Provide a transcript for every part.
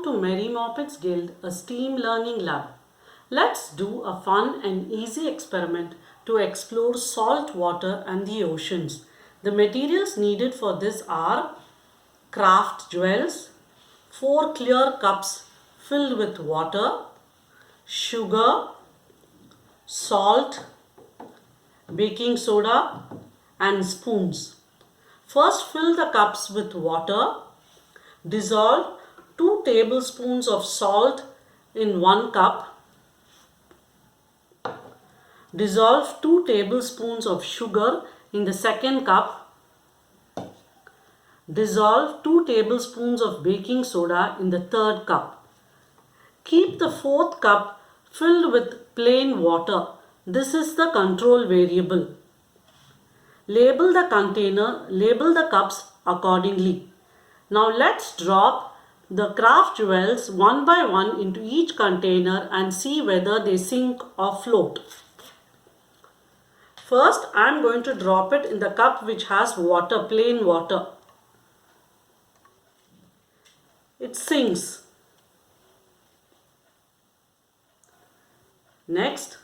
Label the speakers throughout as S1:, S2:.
S1: to Mary Moppet's Guild, a STEAM learning lab. Let's do a fun and easy experiment to explore salt water and the oceans. The materials needed for this are craft jewels, 4 clear cups filled with water, sugar, salt, baking soda and spoons. First fill the cups with water. Dissolve 2 tablespoons of salt in 1 cup. Dissolve 2 tablespoons of sugar in the second cup. Dissolve 2 tablespoons of baking soda in the third cup. Keep the fourth cup filled with plain water. This is the control variable. Label the cups accordingly. Now let's drop the craft jewels one by one into each container and see whether they sink or float. First, I am going to drop it in the cup which has water, plain water. It sinks. Next,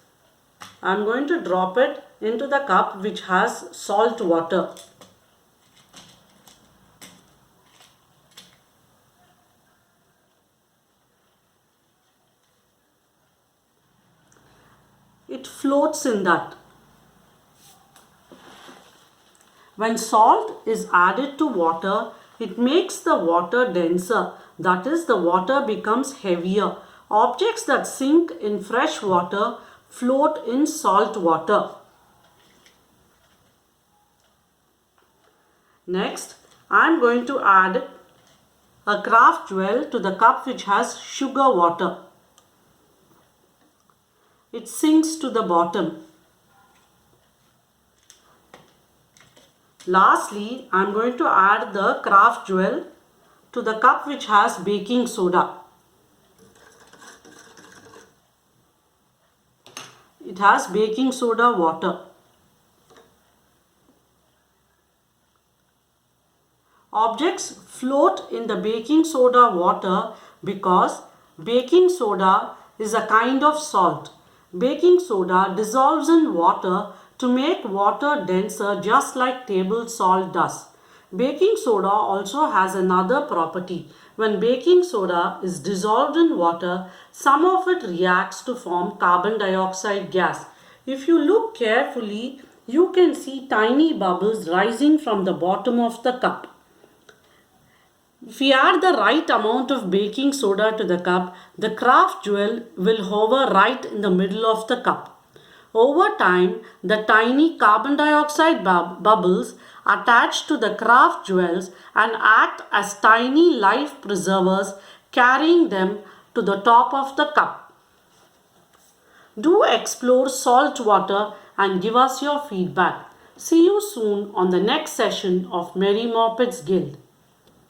S1: I am going to drop it into the cup which has salt water. It floats in that. When salt is added to water, it makes the water denser. That is, the water becomes heavier. Objects that sink in fresh water float in salt water. Next, I am going to add a craft jewel to the cup which has sugar water. It sinks to the bottom. Lastly, I am going to add the craft jewel to the cup which has baking soda. It has baking soda water. Objects float in the baking soda water because baking soda is a kind of salt. Baking soda dissolves in water to make water denser just like table salt does. Baking soda also has another property. When baking soda is dissolved in water, some of it reacts to form carbon dioxide gas. If you look carefully, you can see tiny bubbles rising from the bottom of the cup. If we add the right amount of baking soda to the cup, the craft jewel will hover right in the middle of the cup. Over time, the tiny carbon dioxide bubbles attach to the craft jewels and act as tiny life preservers, carrying them to the top of the cup. Do explore salt water and give us your feedback. See you soon on the next session of Mary Moppet's Guild.